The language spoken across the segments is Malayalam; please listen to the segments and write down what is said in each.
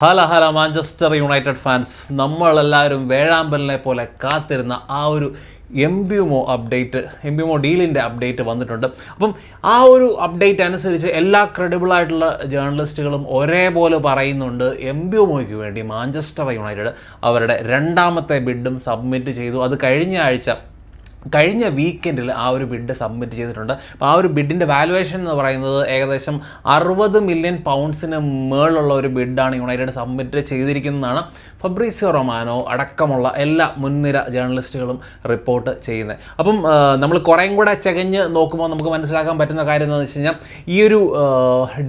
ഹല മാഞ്ചസ്റ്റർ യുണൈറ്റഡ് ഫാൻസ്, നമ്മളെല്ലാവരും വേഴാമ്പലിനെ പോലെ കാത്തിരുന്ന ആ ഒരു എംബ്യൂമോ ഡീലിൻ്റെ അപ്ഡേറ്റ് വന്നിട്ടുണ്ട്. അപ്പം ആ ഒരു അപ്ഡേറ്റ് അനുസരിച്ച് എല്ലാ ക്രെഡിബിൾ ആയിട്ടുള്ള ജേർണലിസ്റ്റുകളും ഒരേപോലെ പറയുന്നുണ്ട് എംബ്യൂമോയ്ക്ക് വേണ്ടി മാഞ്ചസ്റ്റർ യുണൈറ്റഡ് അവരുടെ രണ്ടാമത്തെ ബിഡും സബ്മിറ്റ് ചെയ്തു. അത് കഴിഞ്ഞ വീക്കെൻഡിൽ ആ ഒരു ബിഡ് സബ്മിറ്റ് ചെയ്തിട്ടുണ്ട്. അപ്പോൾ ആ ഒരു ബിഡിൻ്റെ വാലുവേഷൻ എന്ന് പറയുന്നത് ഏകദേശം 60 മില്യൺ പൗണ്ട്സിന് മേളുള്ള ഒരു ബിഡാണ് യുണൈറ്റഡ് സബ്മിറ്റ് ചെയ്തിരിക്കുന്നതാണ് ഫബ്രീസിയോ റൊമാനോ അടക്കമുള്ള എല്ലാ മുൻനിര ജേർണലിസ്റ്റുകളും റിപ്പോർട്ട് ചെയ്യുന്നത്. അപ്പം നമ്മൾ കുറേയും കൂടെ ചകഞ്ഞ് നോക്കുമ്പോൾ നമുക്ക് മനസ്സിലാക്കാൻ പറ്റുന്ന കാര്യം എന്താണെന്ന് വെച്ച് കഴിഞ്ഞാൽ ഈ ഒരു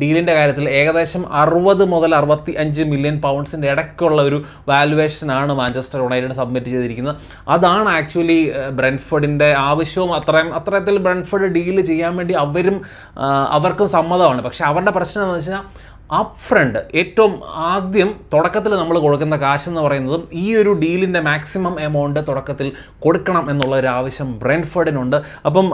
ഡീലിൻ്റെ കാര്യത്തിൽ ഏകദേശം 60 മുതൽ 65 മില്യൺ പൗണ്ട്സിൻ്റെ ഇടയ്ക്കുള്ള ഒരു വാലുവേഷനാണ് മാഞ്ചസ്റ്റർ യുണൈറ്റഡ് സബ്മിറ്റ് ചെയ്തിരിക്കുന്നത്. അതാണ് ആക്ച്വലി ബ്രെൻഫോർഡിൻ്റെ ആവശ്യവും അത്തരത്തിൽ ബ്രെൻഫോർഡ് ഡീല് ചെയ്യാൻ വേണ്ടി അവർക്കും സമ്മതമാണ്. പക്ഷേ അവരുടെ പ്രശ്നം എന്ന് വെച്ച് കഴിഞ്ഞാൽ അപ്പ് ഫ്രണ്ട് ഏറ്റവും ആദ്യം തുടക്കത്തിൽ നമ്മൾ കൊടുക്കുന്ന കാശെന്ന് പറയുന്നതും ഈ ഒരു ഡീലിൻ്റെ മാക്സിമം എമൗണ്ട് തുടക്കത്തിൽ കൊടുക്കണം എന്നുള്ള ഒരു ആവശ്യം ബ്രെൻഫോർഡിനുണ്ട്. അപ്പം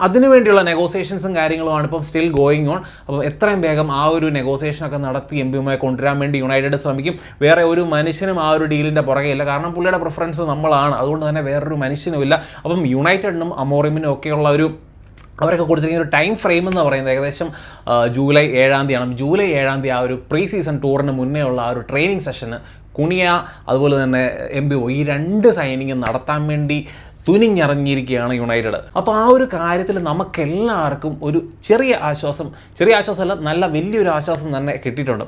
അതിനു വേണ്ടിയുള്ള നെഗോസിയേഷൻസും കാര്യങ്ങളുമാണ് ഇപ്പം സ്റ്റിൽ ഗോയിങ് ഓൺ. അപ്പം എത്രയും വേഗം ആ ഒരു നെഗോസിയേഷനൊക്കെ നടത്തി എംബ്യൂമോയെ കൊണ്ടുവരാൻ വേണ്ടി യുണൈറ്റഡ് ശ്രമിക്കും. വേറെ ഒരു മനുഷ്യനും ആ ഒരു ഡീലിൻ്റെ പുറകെയില്ല, കാരണം പുള്ളിയുടെ പ്രിഫറൻസ് നമ്മളാണ്. അതുകൊണ്ട് തന്നെ വേറൊരു മനുഷ്യനുമില്ല. അപ്പം യുണൈറ്റഡിനും അമോറിമിനും ഒക്കെയുള്ള അവരൊക്കെ കൊടുത്തിരിക്കുന്ന ഒരു ടൈം ഫ്രെയിം എന്ന് പറയുന്നത് ഏകദേശം ജൂലൈ 7-ാം തീയതിയാണ്. ജൂലൈ 7-ാം തീയതി ആ ഒരു പ്രീ സീസൺ ടൂറിന് മുന്നേ ഉള്ള ആ ഒരു ട്രെയിനിങ് സെഷന് കുണിയ അതുപോലെ തന്നെ എംബ്യൂമോ ഈ രണ്ട് സൈനിങ് നടത്താൻ വേണ്ടി തുനിഞ്ഞിറങ്ങിയിരിക്കുകയാണ് യുണൈറ്റഡ്. അപ്പോൾ ആ ഒരു കാര്യത്തിൽ നമുക്കെല്ലാവർക്കും ഒരു ചെറിയ ആശ്വാസമല്ല, നല്ല വലിയൊരു ആശ്വാസം തന്നെ കിട്ടിയിട്ടുണ്ട്.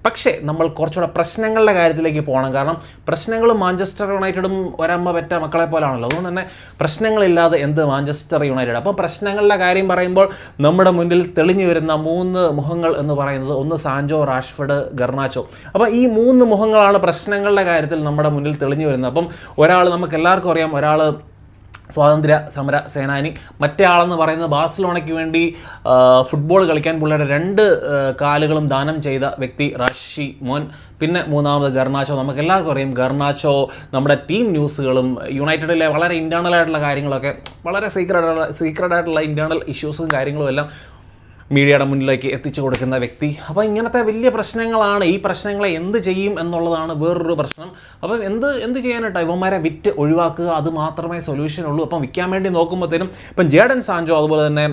പക്ഷേ നമ്മൾ കുറച്ചുകൂടെ പ്രശ്നങ്ങളുടെ കാര്യത്തിലേക്ക് പോകണം. കാരണം പ്രശ്നങ്ങൾ മാഞ്ചസ്റ്റർ യുണൈറ്റഡും ഒരമ്മ പെറ്റ മക്കളെ പോലാണല്ലോ. അതുകൊണ്ട് തന്നെ പ്രശ്നങ്ങളില്ലാതെ എന്ത് മാഞ്ചസ്റ്റർ യുണൈറ്റഡ്. അപ്പോൾ പ്രശ്നങ്ങളുടെ കാര്യം പറയുമ്പോൾ നമ്മുടെ മുന്നിൽ തെളിഞ്ഞു വരുന്ന 3 മുഖങ്ങൾ എന്ന് പറയുന്നത് ഒന്ന് സാൻജോ, റാഷ്ഫോർഡ്, ഗർനാച്ചോ. അപ്പോൾ ഈ 3 മുഖങ്ങളാണ് പ്രശ്നങ്ങളുടെ കാര്യത്തിൽ നമ്മുടെ മുന്നിൽ തെളിഞ്ഞു വരുന്നത്. അപ്പം ഒരാൾ നമുക്ക് എല്ലാവർക്കും അറിയാം, ഒരാൾ സ്വാതന്ത്ര്യ സമര സേനാനി, മറ്റേ ആളെന്ന് പറയുന്നത് ബാഴ്സലോണയ്ക്ക് വേണ്ടി ഫുട്ബോൾ കളിക്കാൻ പുള്ളിയുടെ 2 കാലുകളും ദാനം ചെയ്ത വ്യക്തി റാഷി മോൻ. പിന്നെ മൂന്നാമത് ഗർനാച്ചോ. നമുക്ക് എല്ലാവർക്കും അറിയാം ഗർനാച്ചോ നമ്മുടെ ടീം ന്യൂസുകളും യുണൈറ്റഡിലെ വളരെ ഇൻറ്റേർണൽ ആയിട്ടുള്ള കാര്യങ്ങളൊക്കെ വളരെ സീക്രട്ട് ആയിട്ടുള്ള ഇൻറ്റേർണൽ ഇഷ്യൂസും കാര്യങ്ങളും എല്ലാം മീഡിയയുടെ മുന്നിലേക്ക് എത്തിച്ചു കൊടുക്കുന്ന വ്യക്തി. അപ്പോൾ ഇങ്ങനത്തെ വലിയ പ്രശ്നങ്ങളാണ്. ഈ പ്രശ്നങ്ങളെ എന്ത് ചെയ്യും എന്നുള്ളതാണ് വേറൊരു പ്രശ്നം. അപ്പം എന്ത് ചെയ്യാനായിട്ടോ ഇവന്മാരെ വിറ്റ് ഒഴിവാക്കുക, അത് മാത്രമേ സൊല്യൂഷൻ ഉള്ളൂ. അപ്പം വിൽക്കാൻ വേണ്ടി നോക്കുമ്പോഴത്തേനും ഇപ്പം ജേഡൻ സാൻജോ അതുപോലെ തന്നെ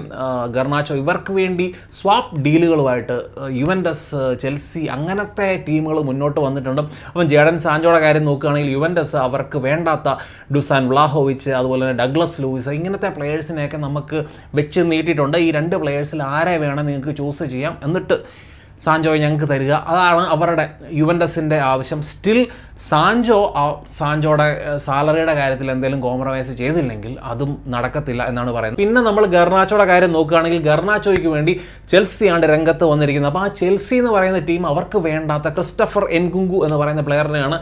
ഗർനാച്ചോ ഇവർക്ക് വേണ്ടി സ്വാപ്പ് ഡീലുകളുമായിട്ട് യുവൻറ്റസ്, ചെൽസി അങ്ങനത്തെ ടീമുകൾ മുന്നോട്ട് വന്നിട്ടുണ്ട്. അപ്പം ജേഡൻ സാൻജോയുടെ കാര്യം നോക്കുകയാണെങ്കിൽ യുവൻറ്റസ് അവർക്ക് വേണ്ടാത്ത ഡുസാൻ വ്ലാഹോവിച്ച് അതുപോലെ തന്നെ ഡഗ്ലസ് ലൂയിസ് ഇങ്ങനത്തെ പ്ലെയേഴ്സിനെയൊക്കെ നമുക്ക് വെച്ച് നീട്ടിയിട്ടുണ്ട്. ഈ 2 പ്ലെയേഴ്സിൽ ആരെ വേണം നിങ്ങൾക്ക് ചൂസ് ചെയ്യാം, എന്നിട്ട് സാൻജോയെ ഞങ്ങൾക്ക് തരിക. അതാണ് അവരുടെ യുവൻറ്റസിൻ്റെ ആവശ്യം. സ്റ്റിൽ സാൻജോയുടെ സാലറിയുടെ കാര്യത്തിൽ എന്തെങ്കിലും കോംപ്രമൈസ് ചെയ്തില്ലെങ്കിൽ അതും നടക്കത്തില്ല എന്നാണ് പറയുന്നത്. പിന്നെ നമ്മൾ ഗർനാച്ചോയുടെ കാര്യം നോക്കുകയാണെങ്കിൽ ഗർനാച്ചോയ്ക്ക് വേണ്ടി ചെൽസിയാണ് രംഗത്ത് വന്നിരിക്കുന്നത്. അപ്പോൾ ആ ചെൽസി എന്ന് പറയുന്ന ടീം അവർക്ക് വേണ്ടാത്ത ക്രിസ്റ്റഫർ എൻകുങ്കു എന്ന് പറയുന്ന പ്ലെയറിനെയാണ്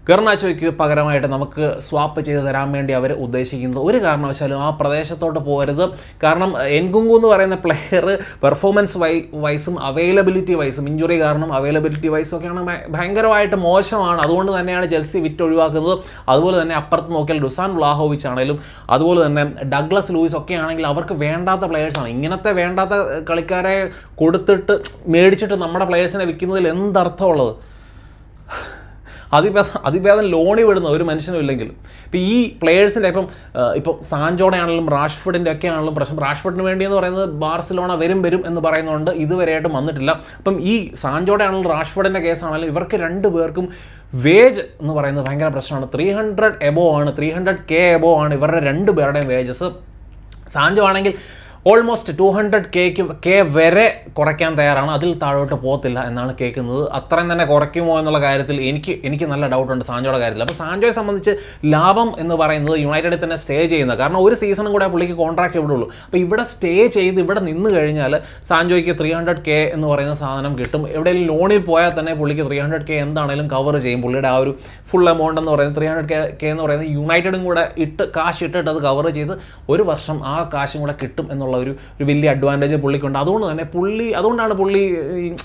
ഗർനാച്ചോയ്ക്ക് പകരമായിട്ട് നമുക്ക് സ്വാപ്പ് ചെയ്ത് തരാൻ വേണ്ടി അവർ ഉദ്ദേശിക്കുന്നത്. ഒരു കാരണവശാലും ആ പ്രദേശത്തോട്ട് പോകരുത്. കാരണം എൻകുങ്കു എന്ന് പറയുന്ന പ്ലെയർ പെർഫോമൻസ് വൈസും അവൈലബിലിറ്റി വൈസും ഇഞ്ചുറി കാരണം അവൈലബിലിറ്റി വൈസും ഒക്കെയാണ് ഭയങ്കരമായിട്ട് മോശമാണ്. അതുകൊണ്ട് തന്നെയാണ് ചെൽസി വിറ്റ് ഒഴിവാക്കുന്നത്. അതുപോലെ തന്നെ അപ്പുറത്ത് നോക്കിയാൽ ഡുസാൻ വ്ലാഹോവിച്ച് ആണെങ്കിലും അതുപോലെ തന്നെ ഡഗ്ലസ് ലൂയിസ് ഒക്കെ ആണെങ്കിൽ അവർക്ക് വേണ്ടാത്ത പ്ലെയേഴ്സാണ്. ഇങ്ങനത്തെ വേണ്ടാത്ത കളിക്കാരെ മേടിച്ചിട്ട് നമ്മുടെ പ്ലെയേഴ്സിനെ വിൽക്കുന്നതിൽ എന്തർത്ഥമുള്ളത്? അതിഭേദം ലോണി വിടുന്ന ഒരു മനുഷ്യനും ഇല്ലെങ്കിൽ. ഇപ്പം ഈ പ്ലെയേഴ്സിൻ്റെ ഇപ്പം സാൻജോടെ ആണെങ്കിലും റാഷ്ഫോർഡിൻ്റെ ഒക്കെ ആണെങ്കിലും പ്രശ്നം. റാഷ്ഫോർഡിന് വേണ്ടി എന്ന് പറയുന്നത് ബാർസലോണ വരും എന്ന് പറയുന്നതുകൊണ്ട് ഇതുവരെയായിട്ടും വന്നിട്ടില്ല. അപ്പം ഈ സാൻജോടെ ആണെങ്കിലും റാഷ്ഫോർഡിൻ്റെ കേസാണെങ്കിലും ഇവർക്ക് 2 പേർക്കും വേജ് എന്ന് പറയുന്നത് ഭയങ്കര പ്രശ്നമാണ്. 300K എബോ ആണ് ഇവരുടെ 2 പേരുടെയും വേജസ്. സാൻജോ ആണെങ്കിൽ ഓൾമോസ്റ്റ് 200K വരെ കുറയ്ക്കാൻ തയ്യാറാണ്, അതിൽ താഴോട്ട് പോകത്തില്ല എന്നാണ് കേൾക്കുന്നത്. അത്രയും തന്നെ കുറയ്ക്കുമോ എന്നുള്ള കാര്യത്തിൽ എനിക്ക് നല്ല ഡൗട്ടുണ്ട് സാൻജോയുടെ കാര്യത്തിൽ. അപ്പോൾ സാൻജോയെ സംബന്ധിച്ച് ലാഭം എന്ന് പറയുന്നത് യുണൈറ്റഡിൽ തന്നെ സ്റ്റേ ചെയ്യുന്നത്. കാരണം ഒരു സീസണും കൂടെ പുള്ളിക്ക് കോൺട്രാക്ട് ഇവിടെ ഉള്ളൂ. അപ്പോൾ ഇവിടെ സ്റ്റേ ചെയ്ത് ഇവിടെ നിന്ന് കഴിഞ്ഞാൽ സാൻജോയ്ക്ക് 300K എന്ന് പറയുന്ന സാധനം കിട്ടും. എവിടെയെങ്കിലും ലോണിൽ പോയാൽ തന്നെ പുള്ളിക്ക് 300K എന്താണെങ്കിലും കവർ ചെയ്യും. പുള്ളിയുടെ ആ ഒരു ഫുൾ എമൗണ്ട് എന്ന് പറയുന്നത് 300K എന്ന് പറയുന്നത് യുണൈറ്റഡും കൂടെ കാശ് ഇട്ടിട്ട് അത് കവർ ചെയ്ത് 1 വർഷം ആ കാശും കൂടെ കിട്ടും എന്നുള്ള എന്നുള്ള ഒരു വലിയ അഡ്വാൻറ്റേജ് പുള്ളിക്കുണ്ട്. അതുകൊണ്ടാണ് പുള്ളി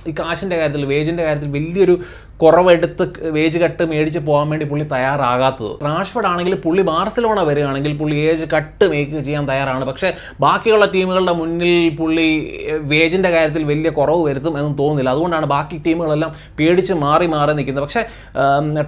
ഈ കാശിൻ്റെ കാര്യത്തിൽ, വേജിൻ്റെ കാര്യത്തിൽ വലിയൊരു കുറവെടുത്ത് വേജ് കട്ട് മേടിച്ച് പോകാൻ വേണ്ടി പുള്ളി തയ്യാറാകാത്തത്. റാഷ്ഫോർഡ് ആണെങ്കിൽ പുള്ളി ബാർസലോണ വരികയാണെങ്കിൽ പുള്ളി ഏജ് കട്ട് മേക്ക് ചെയ്യാൻ തയ്യാറാണ്. പക്ഷേ ബാക്കിയുള്ള ടീമുകളുടെ മുന്നിൽ പുള്ളി വേജിൻ്റെ കാര്യത്തിൽ വലിയ കുറവ് വരുത്തും എന്നും തോന്നുന്നില്ല. അതുകൊണ്ടാണ് ബാക്കി ടീമുകളെല്ലാം പേടിച്ച് മാറി നിൽക്കുന്നത്. പക്ഷേ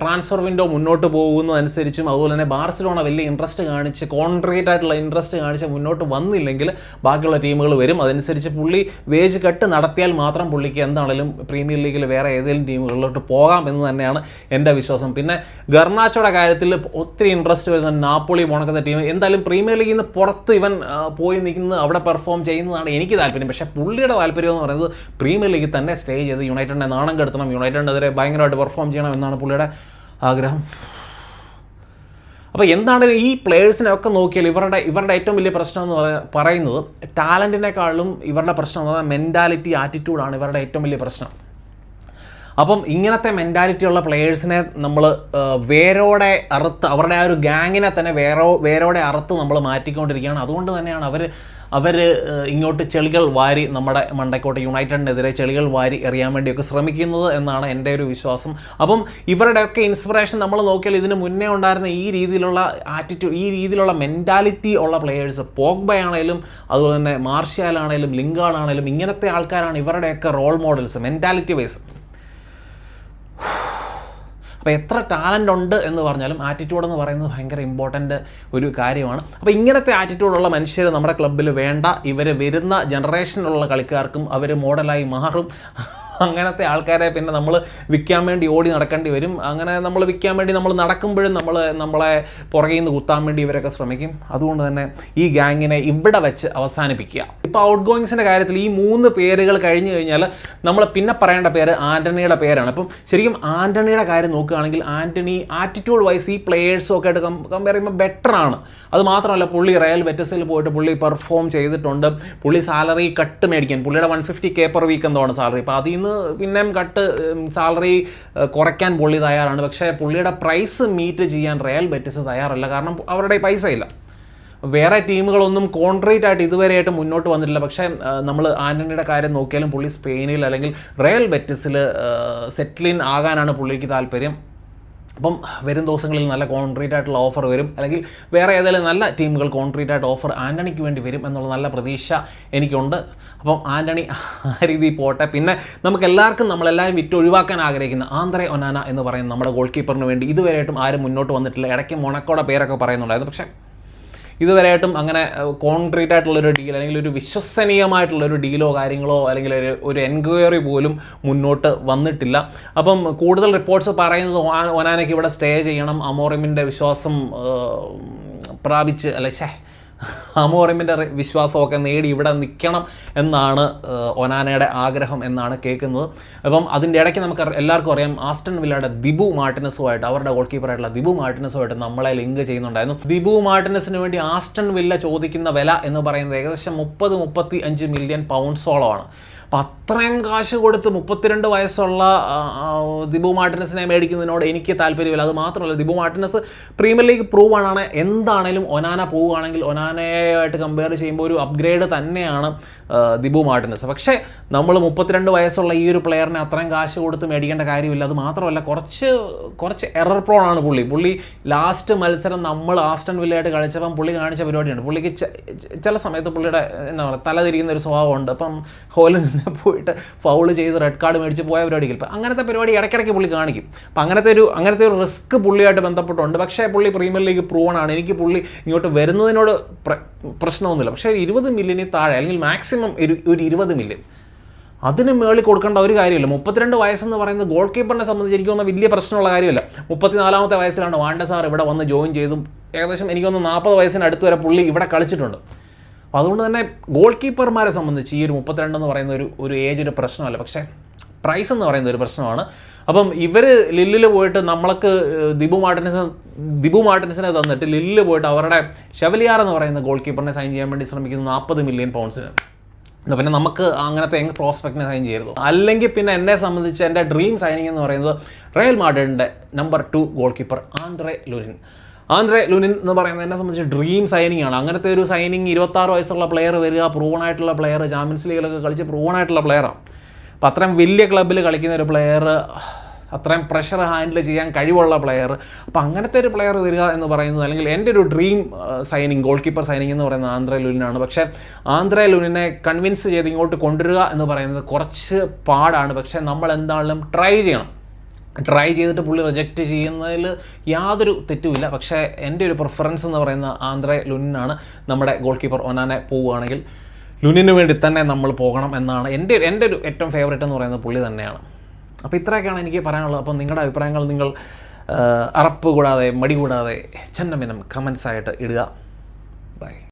ട്രാൻസ്ഫർ വിൻഡോ മുന്നോട്ട് പോകുന്നതനുസരിച്ചും അതുപോലെ തന്നെ ബാർസലോണ വലിയ ഇൻട്രസ്റ്റ് കാണിച്ച്, കോൺക്രീറ്റ് ആയിട്ടുള്ള ഇൻട്രസ്റ്റ് കാണിച്ച് മുന്നോട്ട് വന്നില്ലെങ്കിൽ ബാക്കിയുള്ള ടീമുകൾ വരും. അതനുസരിച്ച് പുള്ളി വേജ് കട്ട് നടത്തിയാൽ മാത്രം പുള്ളിക്ക് എന്താണെങ്കിലും പ്രീമിയർ ലീഗിൽ വേറെ ഏതെങ്കിലും ടീമുകളിലോട്ട് പോകാം എന്ന് തന്നെയാണ് എൻ്റെ വിശ്വാസം. പിന്നെ ഗർനാച്ചോയുടെ കാര്യത്തിൽ ഒത്തിരി ഇൻട്രസ്റ്റ് വരുന്ന നാപ്പോളി പോണക്കത്തെ ടീം എന്തായാലും പ്രീമിയർ ലീഗിൽ നിന്ന് പുറത്ത് ഇവൻ പോയി നിൽക്കുന്നത്, അവിടെ പെർഫോം ചെയ്യുന്നതാണ് എനിക്ക് താല്പര്യം. പക്ഷേ പുള്ളിയുടെ താല്പര്യം എന്ന് പറയുന്നത് പ്രീമിയർ ലീഗിൽ തന്നെ സ്റ്റേ ചെയ്ത് യുണൈറ്റഡിനെ നാണം കെടുത്തണം, യുണൈറ്റഡിനെതിരെ ഭയങ്കരമായിട്ട് പെർഫോം ചെയ്യണം എന്നാണ് പുള്ളിയുടെ ആഗ്രഹം. അപ്പോൾ എന്താണ് ഈ പ്ലേയേഴ്സിനെയൊക്കെ നോക്കിയാൽ ഇവരുടെ ഏറ്റവും വലിയ പ്രശ്നം എന്ന് പറയുന്നത് ടാലൻറ്റിനേക്കാളും ഇവരുടെ പ്രശ്നം എന്ന് പറഞ്ഞാൽ മെൻറ്റാലിറ്റി, ആറ്റിറ്റ്യൂഡാണ് ഇവരുടെ ഏറ്റവും വലിയ പ്രശ്നം. അപ്പം ഇങ്ങനത്തെ മെൻറ്റാലിറ്റി ഉള്ള പ്ലേയേഴ്സിനെ നമ്മൾ വേരോടെ അറുത്ത്, അവരുടെ ആ ഒരു ഗാങ്ങിനെ തന്നെ വേരോടെ അറുത്ത് നമ്മൾ മാറ്റിക്കൊണ്ടിരിക്കുകയാണ്. അതുകൊണ്ട് തന്നെയാണ് അവർ ഇങ്ങോട്ട് ചെളികൾ വാരി നമ്മുടെ മണ്ടക്കോട്ട് യുണൈറ്റഡിനെതിരെ ചെളികൾ വാരി എറിയാൻ വേണ്ടിയൊക്കെ ശ്രമിക്കുന്നത് എന്നാണ് എൻ്റെ ഒരു വിശ്വാസം. അപ്പം ഇവരുടെയൊക്കെ ഇൻസ്പിറേഷൻ നമ്മൾ നോക്കിയാൽ ഇതിന് മുന്നേ ഉണ്ടായിരുന്ന ഈ രീതിയിലുള്ള ആറ്റിറ്റ്യൂഡ്, ഈ രീതിയിലുള്ള മെൻറ്റാലിറ്റി ഉള്ള പ്ലേയേഴ്സ്, പോഗ്ബയാണേലും അതുപോലെ തന്നെ മാർഷ്യൽ ആണേലും ലിംഗാർഡ് ആണേലും ഇങ്ങനത്തെ ആൾക്കാരാണ് ഇവരുടെയൊക്കെ റോൾ മോഡൽസ് മെൻറ്റാലിറ്റി വൈസ്. അപ്പോൾ എത്ര ടാലൻ്റ് ഉണ്ട് എന്ന് പറഞ്ഞാലും ആറ്റിറ്റ്യൂഡ് എന്ന് പറയുന്നത് ഭയങ്കര ഇമ്പോർട്ടൻ്റ് ഒരു കാര്യമാണ്. അപ്പോൾ ഇങ്ങനത്തെ ആറ്റിറ്റ്യൂഡുള്ള മനുഷ്യർ നമ്മുടെ ക്ലബ്ബിൽ വേണ്ട. ഇവർ വരുന്ന ജനറേഷനിലുള്ള കളിക്കാർക്കും അവർ മോഡലായി മാറും. അങ്ങനത്തെ ആൾക്കാരെ പിന്നെ നമ്മൾ വിൽക്കാൻ വേണ്ടി ഓടി നടക്കേണ്ടി വരും. അങ്ങനെ നമ്മൾ വിൽക്കാൻ വേണ്ടി നമ്മൾ നടക്കുമ്പോഴും നമ്മളെ പുറകിൽ നിന്ന് കുത്താൻ വേണ്ടി ഇവരൊക്കെ ശ്രമിക്കും. അതുകൊണ്ട് തന്നെ ഈ ഗാങ്ങിനെ ഇവിടെ വെച്ച് അവസാനിപ്പിക്കുക. ഇപ്പോൾ ഔട്ട് ഗോയിങ്സിൻ്റെ കാര്യത്തിൽ ഈ 3 പേരുകൾ കഴിഞ്ഞു കഴിഞ്ഞാൽ നമ്മൾ പിന്നെ പറയേണ്ട പേര് ആൻ്റണിയുടെ പേരാണ്. അപ്പം ശരിക്കും ആൻ്റണിയുടെ കാര്യം നോക്കുകയാണെങ്കിൽ ആൻ്റണി ആറ്റിറ്റ്യൂഡ് വൈസ് ഈ പ്ലേയേഴ്സും ഒക്കെ ആയിട്ട് കമ്പയർ ചെയ്യുമ്പോൾ ബെറ്ററാണ്. അത് മാത്രമല്ല പുള്ളി റയൽ ബെറ്റിസിൽ പോയിട്ട് പുള്ളി പെർഫോം ചെയ്തിട്ടുണ്ട്. പുള്ളി സാലറി കട്ട് മേടിക്കാൻ, പുള്ളിയുടെ 150K പെർ വീക്ക് എന്തോണ് സാലറി. അപ്പോൾ അതിൽ നിന്ന് പിന്നെയും കട്ട് സാലറി കുറയ്ക്കാൻ പുള്ളി തയ്യാറാണ്. പക്ഷേ പുള്ളിയുടെ പ്രൈസ് മീറ്റ് ചെയ്യാൻ റയൽ ബെറ്റിസ് തയ്യാറല്ല. കാരണം അവരുടെ പൈസ ഇല്ല. വേറെ ടീമുകളൊന്നും കോൺക്രീറ്റ് ആയിട്ട് ഇതുവരെയായിട്ട് മുന്നോട്ട് വന്നിട്ടില്ല. പക്ഷേ നമ്മൾ ആൻ്റണിയുടെ കാര്യം നോക്കിയാലും പുള്ളി സ്പെയിനിൽ അല്ലെങ്കിൽ റയൽ ബെറ്റിസിൽ സെറ്റിലിൻ ആകാനാണ് പുള്ളിക്ക് താല്പര്യം. അപ്പം വരും ദിവസങ്ങളിൽ നല്ല കോൺക്രീറ്റ് ആയിട്ടുള്ള ഓഫർ വരും, അല്ലെങ്കിൽ വേറെ ഏതെങ്കിലും നല്ല ടീമുകൾ കോൺക്രീറ്റ് ആയിട്ട് ഓഫർ ആൻ്റണിക്ക് വേണ്ടി വരും എന്നുള്ള നല്ല പ്രതീക്ഷ എനിക്കുണ്ട്. അപ്പം ആൻ്റണി ആ രീതിയിൽ പോട്ടെ. പിന്നെ നമ്മളെല്ലാവരും വിറ്റ് ഒഴിവാക്കാൻ ആഗ്രഹിക്കുന്ന ആന്ദ്രെ ഒനാന എന്ന് പറയുന്ന നമ്മുടെ ഗോൾ കീപ്പറിന് വേണ്ടി ഇതുവരെയായിട്ടും ആരും മുന്നോട്ട് വന്നിട്ടില്ല. ഇടയ്ക്ക് മൊണക്കോടെ പേരൊക്കെ പറയുന്നുണ്ടായിരുന്നു. പക്ഷേ ഇതുവരെയായിട്ടും അങ്ങനെ കോൺക്രീറ്റ് ആയിട്ടുള്ളൊരു ഡീൽ അല്ലെങ്കിൽ ഒരു വിശ്വസനീയമായിട്ടുള്ളൊരു ഡീലോ കാര്യങ്ങളോ അല്ലെങ്കിൽ ഒരു എൻക്വയറി പോലും മുന്നോട്ട് വന്നിട്ടില്ല. അപ്പം കൂടുതൽ റിപ്പോർട്ട്സ് പറയുന്നത് ഒനാനയ്ക്ക് ഇവിടെ സ്റ്റേ ചെയ്യണം, അമോറിമിൻ്റെ വിശ്വാസം പ്രാപിച്ച് അമോറിമിൻ്റെ വിശ്വാസമൊക്കെ നേടി ഇവിടെ നിൽക്കണം എന്നാണ് ഒനാനയുടെ ആഗ്രഹം എന്നാണ് കേൾക്കുന്നത്. അപ്പം അതിൻ്റെ ഇടയ്ക്ക് നമുക്ക് എല്ലാവർക്കും അറിയാം ആസ്റ്റൺ വില്ലയുടെ ദിബു മാർട്ടിനസുമായിട്ട്, അവരുടെ ഗോൾ കീപ്പറായിട്ടുള്ള ദിബു മാർട്ടിനസുമായിട്ട് നമ്മളെ ലിങ്ക് ചെയ്യുന്നുണ്ടായിരുന്നു. ദിബു മാർട്ടിനസിന് വേണ്ടി ആസ്റ്റൺ വില്ല ചോദിക്കുന്ന വില എന്ന് പറയുന്നത് ഏകദേശം 30-35 മില്യൺ പൗണ്ട്സോളമാണ്. അപ്പം അത്രയും കാശ് കൊടുത്ത് 32 വയസ്സുള്ള ദിബു മാർട്ടിനസിനെ മേടിക്കുന്നതിനോട് എനിക്ക് താല്പര്യമില്ല. അത് മാത്രമല്ല Dibu Martinez premier league prove ആണ്. എന്താണേലും ഒനാന പോവുകയാണെങ്കിൽ ഒനാനയായിട്ട് കമ്പയർ ചെയ്യുമ്പോൾ ഒരു അപ്ഗ്രേഡ് തന്നെയാണ് ദിബു മാർട്ടിനസ്. പക്ഷേ നമ്മൾ 32 വയസ്സുള്ള ഈ ഒരു പ്ലെയറിനെ അത്രയും കാശ് കൊടുത്ത് മേടിക്കേണ്ട കാര്യമില്ല. അത് മാത്രമല്ല കുറച്ച് എറർ പ്രോൺ ആണ് പുള്ളി. ലാസ്റ്റ് മത്സരം നമ്മൾ ആസ്റ്റൺ വില്ലയായിട്ട് കളിച്ചപ്പം പുള്ളി കാണിച്ച പരിപാടിയാണ്. പുള്ളിക്ക് ചില സമയത്ത് പുള്ളിയുടെ എന്താ പറയുക തലതിരിക്കുന്ന ഒരു സ്വഭാവമുണ്ട്. അപ്പം ഹോലൻഡിനെ പോയിട്ട് ഫൗള് ചെയ്ത് റെഡ് കാർഡ് മേടിച്ച് പോയ പരിപാടികൾ ഇപ്പം അങ്ങനത്തെ പരിപാടി ഇടയ്ക്കിടയ്ക്ക് പുള്ളി കാണിക്കും. അപ്പം അങ്ങനത്തെ ഒരു റിസ്ക് പുള്ളിയായിട്ട് ബന്ധപ്പെട്ടുണ്ട്. പക്ഷേ പുള്ളി പ്രീമിയർ ലീഗ് പ്രൂവൺ ആണ്. എനിക്ക് പുള്ളി ഇങ്ങോട്ട് വരുന്നതിനോട് പ്രശ്നമൊന്നുമില്ല. പക്ഷേ 20 മില്യണിൽ താഴെ അല്ലെങ്കിൽ മാക്സിമം ഒരു 20 മില്യൺ അതിന് മേളിൽ കൊടുക്കേണ്ട ഒരു കാര്യമില്ല. 32 വയസ്സെന്ന് പറയുന്നത് ഗോൾ കീപ്പറിനെ സംബന്ധിച്ച് എനിക്ക് തോന്നുന്ന വലിയ പ്രശ്നമുള്ള കാര്യമല്ല. 34ാമത്തെ വയസ്സിലാണ് വാൻഡ സാർ ഇവിടെ വന്ന് ജോയിൻ ചെയ്തും ഏകദേശം എനിക്ക് തോന്നുന്നു 40 വയസ്സിന് അടുത്ത് വരെ പുള്ളി ഇവിടെ കളിച്ചിട്ടുണ്ട്. അപ്പോൾ അതുകൊണ്ട് തന്നെ ഗോൾ കീപ്പർമാരെ സംബന്ധിച്ച് ഈ ഒരു 32 എന്ന് പറയുന്ന ഒരു ഏജ് ഒരു പ്രശ്നമല്ല. പക്ഷേ പ്രൈസ് എന്ന് പറയുന്ന ഒരു പ്രശ്നമാണ്. അപ്പം ഇവർ ലില്ലിൽ പോയിട്ട് നമ്മൾക്ക് ദിബു മാർട്ടിനസിനെ തന്നിട്ട് ലില്ലിൽ പോയിട്ട് അവരുടെ ഷെവലിയാർ എന്ന് പറയുന്ന ഗോൾ കീപ്പറിനെ സൈൻ ചെയ്യാൻ വേണ്ടി ശ്രമിക്കുന്നു 40 മില്യൺ പൗണ്ട്സിന്. പിന്നെ നമുക്ക് അങ്ങനത്തെ പ്രോസ്പെക്റ്റിനെ സൈൻ ചെയ്യരുത്. അല്ലെങ്കിൽ പിന്നെ എന്നെ സംബന്ധിച്ച് എൻ്റെ ഡ്രീം സൈനിങ് എന്ന് പറയുന്നത് റയൽ മാഡ്രിഡിൻ്റെ number 2 goalkeeper Andriy Lunin. Andriy Lunin എന്ന് പറയുന്നത് എന്നെ സംബന്ധിച്ച് ഡ്രീം സൈനിങ് ആണ്. അങ്ങനത്തെ ഒരു സൈനിങ് 26 വയസ്സുള്ള പ്ലെയർ വരിക, പ്രൂവൺ ആയിട്ടുള്ള പ്ലെയർ, ചാമ്പ്യൻസ് ലീഗിലൊക്കെ കളിച്ച് പ്രൂവൺ ആയിട്ടുള്ള പ്ലെയറാണ്. അപ്പോൾ അത്രയും വലിയ ക്ലബ്ബിൽ കളിക്കുന്ന ഒരു പ്ലെയർ, അത്രയും പ്രഷർ ഹാൻഡിൽ ചെയ്യാൻ കഴിവുള്ള പ്ലെയർ, അപ്പോൾ അങ്ങനത്തെ ഒരു പ്ലെയർ വരിക എന്ന് പറയുന്നത്, അല്ലെങ്കിൽ എൻ്റെ ഒരു dream signing, goal keeper signing എന്ന് പറയുന്നത് ആന്ദ്രെ ലുനിനാണ്. പക്ഷേ ആന്ദ്രെ ലുനിനെ കൺവിൻസ് ചെയ്ത് ഇങ്ങോട്ട് കൊണ്ടുവരിക എന്ന് പറയുന്നത് കുറച്ച് പാടാണ്. പക്ഷേ നമ്മൾ എന്താണെങ്കിലും ട്രൈ ചെയ്തിട്ട് പുള്ളി റിജക്റ്റ് ചെയ്യുന്നതിൽ യാതൊരു തെറ്റുമില്ല. പക്ഷേ എൻ്റെ ഒരു പ്രിഫറൻസ് എന്ന് പറയുന്ന ആന്ദ്രെ ലുനിനാണ്. നമ്മുടെ ഗോൾ കീപ്പർ ഒനാനെ പോവുകയാണെങ്കിൽ ലുനിന് വേണ്ടി തന്നെ നമ്മൾ പോകണം എന്നാണ് എൻ്റെ ഒരു ഏറ്റവും ഫേവറേറ്റ് എന്ന് പറയുന്നത് പുള്ളി തന്നെയാണ്. അപ്പോൾ ഇത്രയൊക്കെയാണ് എനിക്ക് പറയാനുള്ളത്. അപ്പോൾ നിങ്ങളുടെ അഭിപ്രായങ്ങൾ നിങ്ങൾ അറപ്പ് കൂടാതെ മടി കൂടാതെ ചെന്നമിനം കമൻസ് ആയിട്ട് ഇടുക. ബൈ.